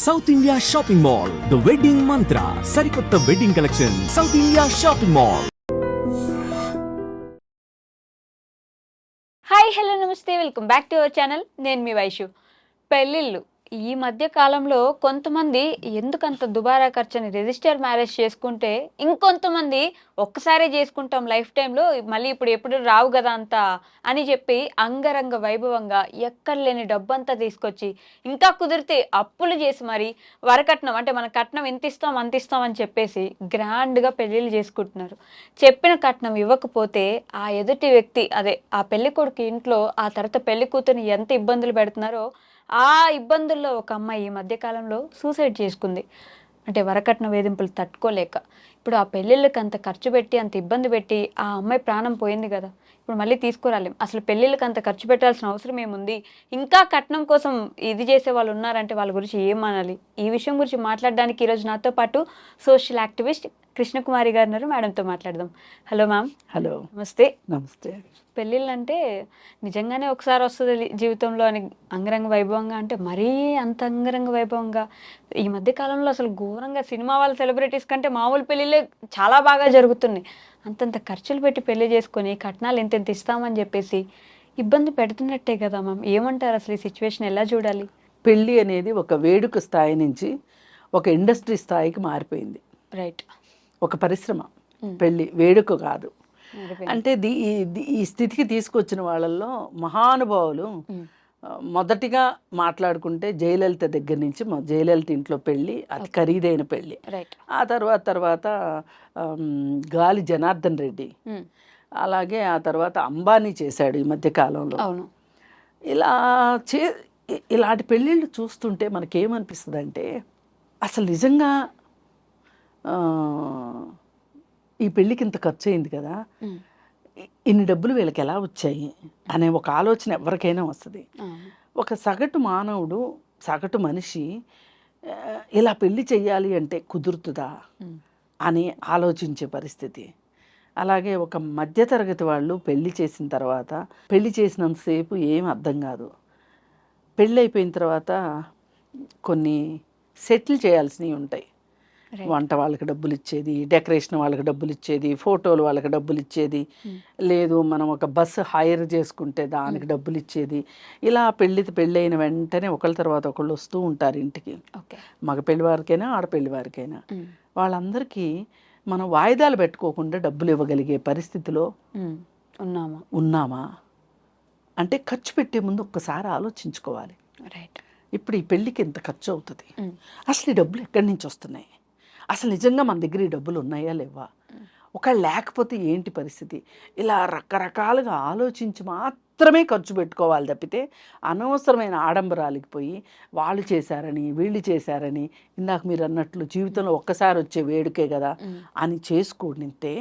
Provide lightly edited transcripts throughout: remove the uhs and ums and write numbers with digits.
South India shopping mall, the wedding Mantra, సరికొత్త wedding collection, South India shopping mall. Hi hello నమస్తే, welcome back to our channel. నేను మీ వైషు. పెళ్ళిళ్ళు ఈ మధ్య కాలంలో కొంతమంది ఎందుకంత దుబారా ఖర్చుని రిజిస్టర్ మ్యారేజ్ చేసుకుంటే, ఇంకొంతమంది ఒక్కసారే చేసుకుంటాం లైఫ్ టైంలో, మళ్ళీ ఎప్పుడు రావు కదా అంతా అని చెప్పి అంగరంగ వైభవంగా ఎక్కడ లేని డబ్బంతా తీసుకొచ్చి, ఇంకా కుదిరితే అప్పులు చేసి మరి వరకట్నం అంటే మన కట్నం ఎంత ఇస్తాం అంత ఇస్తాం అని చెప్పేసి గ్రాండ్గా పెళ్ళిళ్ళు చేసుకుంటున్నారు. చెప్పిన కట్నం ఇవ్వకపోతే ఆ ఎదుటి వ్యక్తి అదే ఆ పెళ్లి కొడుకు ఇంట్లో ఆ తర్వాత పెళ్లి కూతురిని ఎంత ఇబ్బందులు పెడుతున్నారో, ఆ ఇబ్బందుల్లో ఒక అమ్మాయి ఈ మధ్యకాలంలో సూసైడ్ చేసుకుంది. అంటే వరకట్న వేధింపులు తట్టుకోలేక. ఇప్పుడు ఆ పెళ్ళిళ్ళకి అంత ఖర్చు పెట్టి అంత ఇబ్బంది పెట్టి ఆ అమ్మాయి ప్రాణం పోయింది కదా, ఇప్పుడు మళ్ళీ తీసుకురాలేం. అసలు పెళ్ళిళ్ళకి అంత ఖర్చు పెట్టాల్సిన అవసరం ఏముంది? ఇంకా కట్నం కోసం ఇది చేసే వాళ్ళు ఉన్నారంటే వాళ్ళ గురించి ఏమనాలి? ఈ విషయం గురించి మాట్లాడడానికి ఈరోజు నాతో పాటు సోషల్ యాక్టివిస్ట్ కృష్ణకుమారి గారు ఉన్నారు. మేడంతో మాట్లాడదాం. Hello ma'am. హలో, నమస్తే. నమస్తే. పెళ్ళిళ్ళు అంటే నిజంగానే ఒకసారి వస్తుంది జీవితంలో అని అంగరంగ వైభవంగా, అంటే మరీ అంత అంగరంగ వైభవంగా ఈ మధ్య కాలంలో అసలు ఘోరంగా సినిమా వాళ్ళ సెలబ్రిటీస్ కంటే మామూలు పెళ్ళిళ్ళే చాలా బాగా జరుగుతున్నాయి. అంతంత ఖర్చులు పెట్టి పెళ్లి చేసుకొని కట్నాలు ఎంతెంత ఇస్తామని చెప్పేసి ఇబ్బంది పెడుతున్నట్టే కదా మ్యామ్. ఏమంటారు అసలు ఈ సిచ్యువేషన్ ఎలా చూడాలి? పెళ్ళి అనేది ఒక వేడుక స్థాయి నుంచి ఒక ఇండస్ట్రీ స్థాయికి మారిపోయింది. రైట్. ఒక పరిశ్రమ. పెళ్ళి వేడుక కాదు. అంటే ఈ స్థితికి తీసుకొచ్చిన వాళ్ళల్లో మహానుభావులు మొదటిగా మాట్లాడుకుంటే జయలలిత దగ్గర నుంచి, జయలలిత ఇంట్లో పెళ్ళి అతి ఖరీదైన పెళ్ళి. ఆ తర్వాత గాలి జనార్దన్ రెడ్డి, అలాగే ఆ తర్వాత అంబానీ చేశాడు ఈ మధ్య కాలంలో. ఇలాంటి పెళ్ళిళ్ళు చూస్తుంటే మనకేమనిపిస్తుంది అంటే, అసలు నిజంగా ఈ పెళ్ళికి ఇంత ఖర్చు అయింది కదా, ఇన్ని డబ్బులు వీళ్ళకి ఎలా వచ్చాయి అనే ఒక ఆలోచన ఎవరికైనా వస్తుంది. ఒక సగటు మానవుడు, సగటు మనిషి ఇలా పెళ్ళి చెయ్యాలి అంటే కుదురుతుందా అని ఆలోచించే పరిస్థితి. అలాగే ఒక మధ్యతరగతి వాళ్ళు పెళ్ళి చేసిన తర్వాత, పెళ్ళి చేసినంతసేపు ఏం అర్థం కాదు. పెళ్ళి అయిపోయిన తర్వాత కొన్ని సెటిల్ చేయాల్సినవి ఉంటాయి. వంట వాళ్ళకి డబ్బులు ఇచ్చేది, డెకరేషన్ వాళ్ళకి డబ్బులు ఇచ్చేది, ఫోటోలు వాళ్ళకి డబ్బులు ఇచ్చేది, లేదు మనం ఒక బస్సు హైర్ చేసుకుంటే దానికి డబ్బులు ఇచ్చేది. ఇలా పెళ్ళి అయిన వెంటనే ఒకళ్ళ తర్వాత ఒకళ్ళు వస్తూ ఉంటారు ఇంటికి. మగ పెళ్లి వారికైనా ఆడపెళ్లి వారికైనా వాళ్ళందరికీ మనం వాయిదాలు పెట్టుకోకుండా డబ్బులు ఇవ్వగలిగే పరిస్థితిలో ఉన్నామా అంటే ఖర్చు పెట్టే ముందు ఒక్కసారి ఆలోచించుకోవాలి. ఇప్పుడు ఈ పెళ్ళికి ఎంత ఖర్చు అవుతుంది, అసలు ఈ డబ్బులు ఎక్కడి నుంచి వస్తున్నాయి, అసలు నిజంగా మన దగ్గర ఈ డబ్బులు ఉన్నాయా లేవా, ఒకవేళ లేకపోతే ఏంటి పరిస్థితి, ఇలా రకరకాలుగా ఆలోచించి మాత్రమే ఖర్చు పెట్టుకోవాలి తప్పితే అనవసరమైన ఆడంబరాలకి పోయి వాళ్ళు చేశారని వీళ్ళు చేశారని, ఇందాక మీరు అన్నట్లు జీవితంలో ఒక్కసారి వచ్చే వేడుకే కదా అని చేసుకుంటే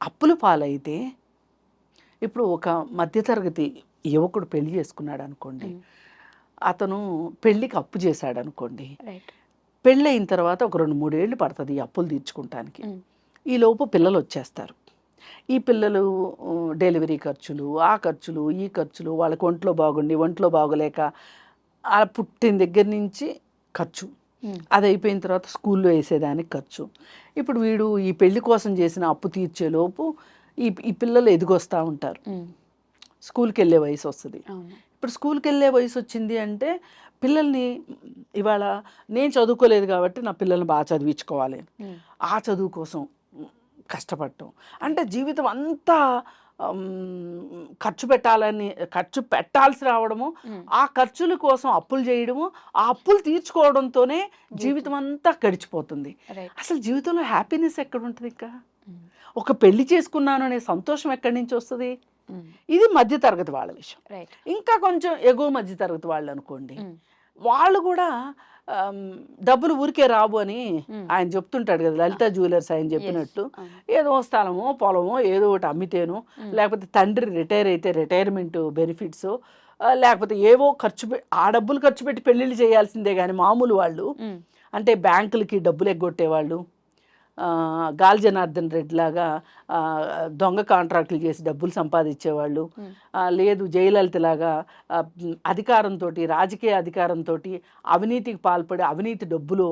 అప్పులు పాలైతే. ఇప్పుడు ఒక మధ్యతరగతి యువకుడు పెళ్లి చేసుకున్నాడు అనుకోండి, అతను పెళ్ళికి అప్పు చేశాడు అనుకోండి, పెళ్ళి అయిన తర్వాత ఒక 2-3 ఏళ్ళు పడుతుంది ఈ అప్పులు తీర్చుకుంటానికి. ఈలోపు పిల్లలు వచ్చేస్తారు. ఈ పిల్లలు డెలివరీ ఖర్చులు, ఆ ఖర్చులు, ఈ ఖర్చులు, వాళ్ళకి ఒంట్లో బాగోలేక ఆ పుట్టిన దగ్గర నుంచి ఖర్చు, అది అయిపోయిన తర్వాత స్కూల్లో వేసేదానికి ఖర్చు. ఇప్పుడు వీడు ఈ పెళ్లి కోసం చేసిన అప్పు తీర్చేలోపు ఈ పిల్లలు ఎదిగొస్తూ ఉంటారు, స్కూల్కి వెళ్ళే వయసు వస్తుంది. ఇప్పుడు స్కూల్కి వెళ్ళే వయసు వచ్చింది అంటే పిల్లల్ని ఇవాళ నేను చదువుకోలేదు కాబట్టి నా పిల్లల్ని బాగా చదివించుకోవాలి, ఆ చదువు కోసం కష్టపడటం, అంటే జీవితం అంతా ఖర్చు పెట్టాల్సి రావడము, ఆ ఖర్చుల కోసం అప్పులు చేయడము, ఆ అప్పులు తీర్చుకోవడంతోనే జీవితం అంతా గడిచిపోతుంది. అసలు జీవితంలో హ్యాపీనెస్ ఎక్కడ ఉంటుంది? ఇంకా ఒక పెళ్లి చేసుకున్నాను అనే సంతోషం ఎక్కడి నుంచి వస్తుంది? ఇది మధ్యతరగతి వాళ్ళ విషయం. ఇంకా కొంచెం ఎగువ మధ్యతరగతి వాళ్ళు అనుకోండి, వాళ్ళు కూడా డబ్బులు ఊరికే రావు అని ఆయన చెప్తుంటాడు కదా, లలితా జ్యువెలర్స్ ఆయన చెప్పినట్టు, ఏదో స్థలమో పొలమో ఏదో ఒకటి అమ్మితేనో, లేకపోతే తండ్రి రిటైర్ అయితే రిటైర్మెంట్ బెనిఫిట్స్, లేకపోతే ఏవో ఆ డబ్బులు ఖర్చు పెట్టి పెళ్ళిళ్ళు చేయాల్సిందే. కానీ మామూలు వాళ్ళు అంటే బ్యాంకులకి డబ్బులు ఎగ్గొట్టేవాళ్ళు, గాలి జనార్దన్ రెడ్డి లాగా దొంగ కాంట్రాక్టులు చేసి డబ్బులు సంపాదించేవాళ్ళు, లేదు జయలలిత లాగా అధికారంతో, రాజకీయ అధికారంతో అవినీతికి పాల్పడి అవినీతి డబ్బులు,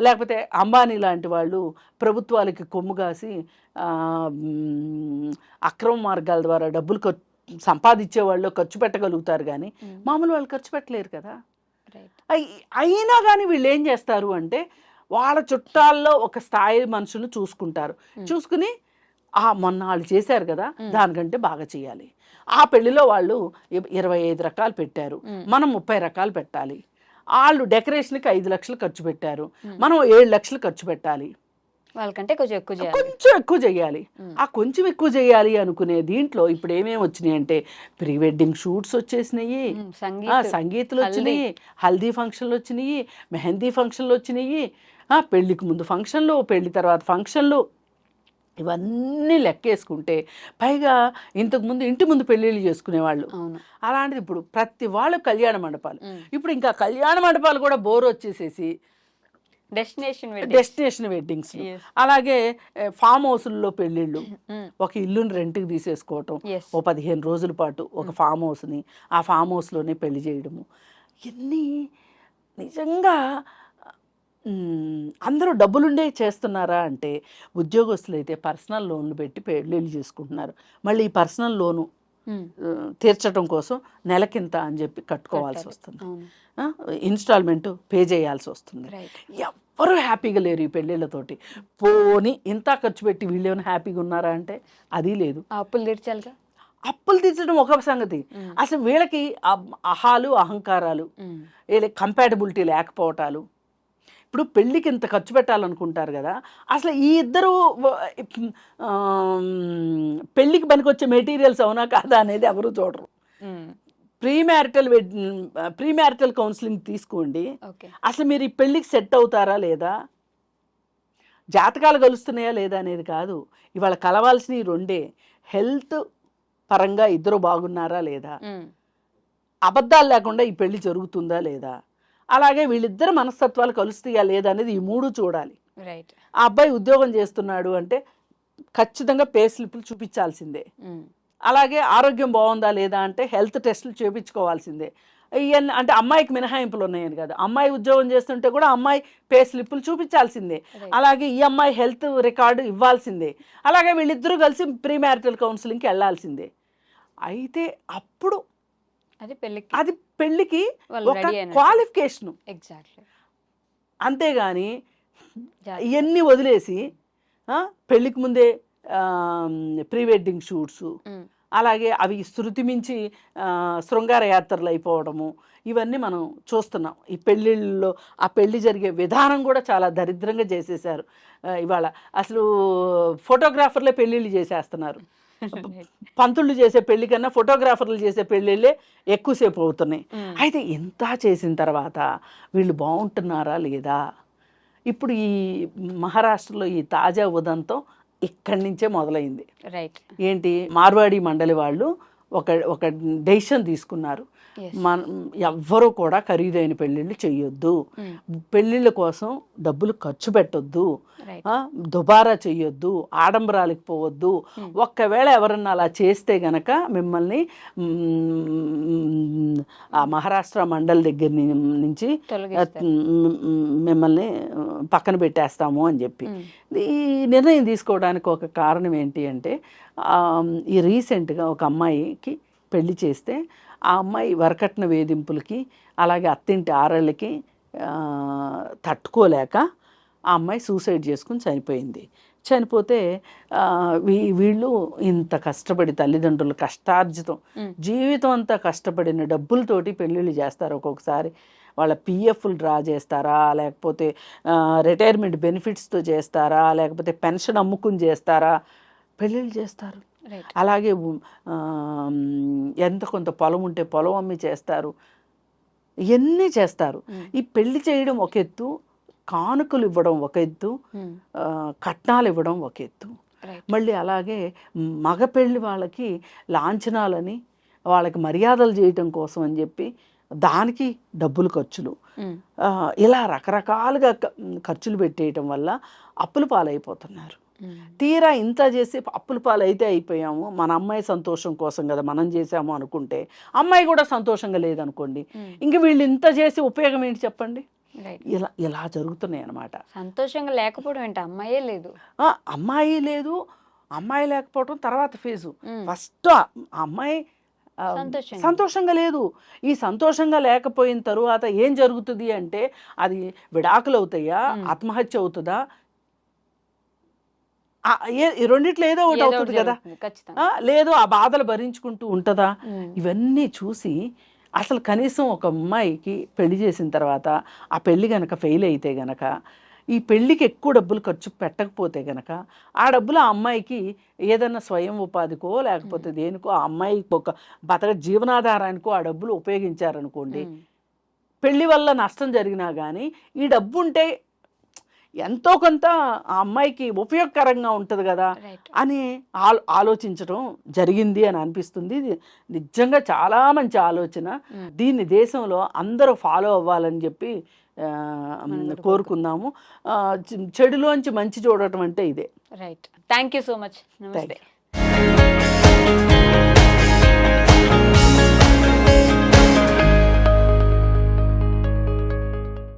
లేకపోతే అంబానీ లాంటి వాళ్ళు ప్రభుత్వాలకి కొమ్ముగాసి అక్రమ మార్గాల ద్వారా డబ్బులు సంపాదించే వాళ్ళు ఖర్చు పెట్టగలుగుతారు, కానీ మామూలు వాళ్ళు ఖర్చు పెట్టలేరు కదా. అయినా కానీ వీళ్ళు ఏం చేస్తారు అంటే వాళ్ళ చుట్టాల్లో ఒక స్థాయి మనుషులు చూసుకుంటారు, చూసుకుని మొన్న వాళ్ళు చేశారు కదా దానికంటే బాగా చేయాలి, ఆ పెళ్లిలో వాళ్ళు 25 రకాలు పెట్టారు, మనం 30 రకాలు పెట్టాలి, వాళ్ళు డెకరేషన్కి 5 లక్షలు ఖర్చు పెట్టారు, మనం 7 లక్షలు ఖర్చు పెట్టాలి, వాళ్ళకంటే కొంచెం ఎక్కువ చేయాలి. ఆ కొంచెం ఎక్కువ చేయాలి అనుకునే దీంట్లో ఇప్పుడు ఏమేమి వచ్చినాయి అంటే ప్రీ వెడ్డింగ్ షూట్స్ వచ్చేసినాయి, సంగీతులు వచ్చినాయి, హల్దీ ఫంక్షన్లు వచ్చినాయి, మెహందీ ఫంక్షన్లు వచ్చినాయి, పెళ్లికి ముందు ఫంక్షన్లు, పెళ్లి తర్వాత ఫంక్షన్లు, ఇవన్నీ లెక్కేసుకుంటే పైగా ఇంతకుముందు ఇంటి ముందు పెళ్ళిళ్ళు చేసుకునేవాళ్ళు, అలాంటిది ఇప్పుడు ప్రతి వాళ్ళు కళ్యాణ మండపాలు. ఇప్పుడు ఇంకా కళ్యాణ మండపాలు కూడా బోర్ వచ్చేసేసి డెస్టినేషన్ వెడ్డింగ్స్, అలాగే ఫామ్ హౌస్ల్లో పెళ్ళిళ్ళు, ఒక ఇల్లుని రెంట్కి తీసేసుకోవటం, ఓ 15 రోజుల పాటు ఒక ఫామ్ హౌస్ని, ఆ ఫామ్ హౌస్లోనే పెళ్లి చేయడము, ఇవన్నీ నిజంగా అందరూ డబ్బులుండే చేస్తున్నారా అంటే ఉద్యోగస్తులు అయితే పర్సనల్ లోన్లు పెట్టి పెళ్ళిళ్ళు చేసుకుంటున్నారు, మళ్ళీ ఈ పర్సనల్ లోను తీర్చడం కోసం నెలకింత అని చెప్పి కట్టుకోవాల్సి వస్తుంది, ఇన్స్టాల్మెంట్ పే చేయాల్సి వస్తుంది. ఎవ్వరూ హ్యాపీగా లేరు ఈ పెళ్ళిళ్ళతోటి. పోని ఇంత ఖర్చు పెట్టి వీళ్ళు ఏమైనా హ్యాపీగా ఉన్నారా అంటే అది లేదు. అప్పులు తీర్చాలిగా, అప్పులు తీర్చడం ఒక సంగతి, అసలు వీళ్ళకి అహాలు అహంకారాలు, వీళ్ళకి కంపాటబిలిటీ లేకపోవటాలు. ఇప్పుడు పెళ్ళికి ఇంత ఖర్చు పెట్టాలనుకుంటారు కదా, అసలు ఈ ఇద్దరు పెళ్ళికి పనికొచ్చే మెటీరియల్స్ అవునా కాదా అనేది ఎవరు చూడరు. ప్రీ మ్యారిటల్ కౌన్సిలింగ్ తీసుకోండి, అసలు మీరు ఈ పెళ్ళికి సెట్ అవుతారా లేదా, జాతకాలు కలుస్తున్నాయా లేదా అనేది కాదు, ఇవాళ కలవాల్సినవి రెండే, హెల్త్ పరంగా ఇద్దరు బాగున్నారా లేదా, అబద్ధాలు లేకుండా ఈ పెళ్లి జరుగుతుందా లేదా, అలాగే వీళ్ళిద్దరు మనస్తత్వాలు కలుస్తాయా లేదా అనేది ఈ 3 చూడాలి. ఆ అబ్బాయి ఉద్యోగం చేస్తున్నాడు అంటే ఖచ్చితంగా పే స్లిప్లు చూపించాల్సిందే, అలాగే ఆరోగ్యం బాగుందా లేదా అంటే హెల్త్ టెస్టులు చేయించుకోవాల్సిందే. ఇవన్నీ అంటే అమ్మాయికి మినహాయింపులు ఉన్నాయని కదా, అమ్మాయి ఉద్యోగం చేస్తుంటే కూడా అమ్మాయి పే స్లిప్పులు చూపించాల్సిందే, అలాగే ఈ అమ్మాయి హెల్త్ రికార్డు ఇవ్వాల్సిందే, అలాగే వీళ్ళిద్దరూ కలిసి ప్రీ మ్యారిటల్ కౌన్సిలింగ్కి వెళ్ళాల్సిందే. అయితే అప్పుడు అది పెళ్ళికి ఒక క్వాలిఫికేషను, అంతేగాని ఇవన్నీ వదిలేసి పెళ్ళికి ముందే ప్రీ వెడ్డింగ్ షూట్స్, అలాగే అవి శృతి మించి శృంగార యాత్రలు అయిపోవడము, ఇవన్నీ మనం చూస్తున్నాం. ఈ పెళ్ళిళ్ళలో ఆ పెళ్ళి జరిగే విధానం కూడా చాలా దరిద్రంగా చేసేసారు. ఇవాళ అసలు ఫోటోగ్రాఫర్లే పెళ్ళిళ్ళు చేసేస్తున్నారు, పంతుళ్ళు చేసే పెళ్లి కన్నా ఫోటోగ్రాఫర్లు చేసే పెళ్ళిళ్ళే ఎక్కువసేపు అవుతున్నాయి. అయితే ఇంత చేసిన తర్వాత వీళ్ళు బాగుంటున్నారా లేదా, ఇప్పుడు ఈ మహారాష్ట్రలో ఈ తాజా ఉదంతం ఇక్కడి నుంచే మొదలైంది. ఏంటి, మార్వాడి మండలి వాళ్ళు ఒక డెసిషన్ తీసుకున్నారు, ఎవ్వరూ కూడా ఖరీదైన పెళ్ళిళ్ళు చెయ్యొద్దు, పెళ్ళిళ్ళ కోసం డబ్బులు ఖర్చు పెట్టొద్దు, దుబారా చెయ్యొద్దు, ఆడంబరాలకు పోవద్దు, ఒక్కవేళ ఎవరన్నా అలా చేస్తే గనక మిమ్మల్ని ఆ మహారాష్ట్ర మండలి దగ్గర నుంచి మిమ్మల్ని పక్కన పెట్టేస్తాము అని చెప్పి ఈ నిర్ణయం తీసుకోవడానికి ఒక కారణం ఏంటి అంటే, ఈ రీసెంట్గా ఒక అమ్మాయికి పెళ్లి చేస్తే ఆ అమ్మాయి వరకట్న వేధింపులకి అలాగే అత్తింటి ఆరళ్ళకి తట్టుకోలేక ఆ అమ్మాయి సూసైడ్ చేసుకుని చనిపోయింది. చనిపోతే వీళ్ళు ఇంత కష్టపడి తల్లిదండ్రులు కష్టార్జితం జీవితం అంతా కష్టపడిన డబ్బులతోటి పెళ్ళిళ్ళు చేస్తారు. ఒక్కొక్కసారి వాళ్ళ పిఎఫ్లు డ్రా చేస్తారా, లేకపోతే రిటైర్మెంట్ బెనిఫిట్స్తో చేస్తారా, లేకపోతే పెన్షన్ అమ్ముకుని చేస్తారా, పెళ్ళిళ్ళు చేస్తారు. అలాగే ఎంత కొంత పొలం ఉంటే పొలం అమ్మి చేస్తారు, ఇవన్నీ చేస్తారు. ఈ పెళ్లి చేయడం ఒక ఎత్తు, కానుకలు ఇవ్వడం ఒక ఎత్తు, కట్నాలు ఇవ్వడం ఒక ఎత్తు. మళ్ళీ అలాగే మగ పెళ్ళి వాళ్ళకి లాంఛనాలని వాళ్ళకి మర్యాదలు చేయటం కోసం అని చెప్పి దానికి డబ్బులు ఖర్చులు, ఉమ్, ఇలా రకరకాలుగా ఖర్చులు పెట్టేయటం వల్ల అప్పుల పాలైపోతున్నారు. ఉమ్, తీరా ఇంత చేసి అప్పుల పాలైతే అయిపోయాము, మన అమ్మాయి సంతోషం కోసం కదా మనం చేసాము అనుకుంటే అమ్మాయి కూడా సంతోషంగా లేదనుకోండి, ఇంక వీళ్ళు ఇంత చేసి ఉపయోగం ఏంటి చెప్పండి. రైట్. ఇలా జరుగుతున్నాయి అన్నమాట. సంతోషంగా లేకపోవడం ఏంటి, అమ్మాయే లేదు. అమ్మాయి లేదు, అమ్మాయి లేకపోవడం తర్వాత ఫేజు. ఫస్ట్ అమ్మాయి సంతోషంగా లేదు. ఈ సంతోషంగా లేకపోయిన తరువాత ఏం జరుగుతుంది అంటే అది విడాకులు అవుతాయా, ఆత్మహత్య అవుతుందా, రెండిట్లో ఏదో ఒకటి అవుతుంది కదా. లేదు ఆ బాధలు భరించుకుంటూ ఉంటుందా. ఇవన్నీ చూసి అసలు కనీసం ఒక అమ్మాయికి పెళ్లి చేసిన తర్వాత ఆ పెళ్లి గనక ఫెయిల్ అయితే గనక, ఈ పెళ్ళికి ఎక్కువ డబ్బులు ఖర్చు పెట్టకపోతే గనక, ఆ డబ్బులు ఆ అమ్మాయికి ఏదన్నా స్వయం ఉపాధికో లేకపోతే దేనికో ఆ అమ్మాయికి ఒక జీవనాధారానికో ఆ డబ్బులు ఉపయోగించారనుకోండి, పెళ్లి వల్ల నష్టం జరిగినా కానీ ఈ డబ్బు ఉంటే ఎంతో కొంత ఆ అమ్మాయికి ఉపయోగకరంగా ఉంటుంది కదా అని ఆలోచించడం జరిగింది అని అనిపిస్తుంది. ఇది నిజంగా చాలా మంచి ఆలోచన. దీన్ని దేశంలో అందరూ ఫాలో అవ్వాలని చెప్పి కోరుకుందాము. చెడులోంచి మంచి చూడటం అంటే ఇదే. Right. Thank you so much. నమస్తే.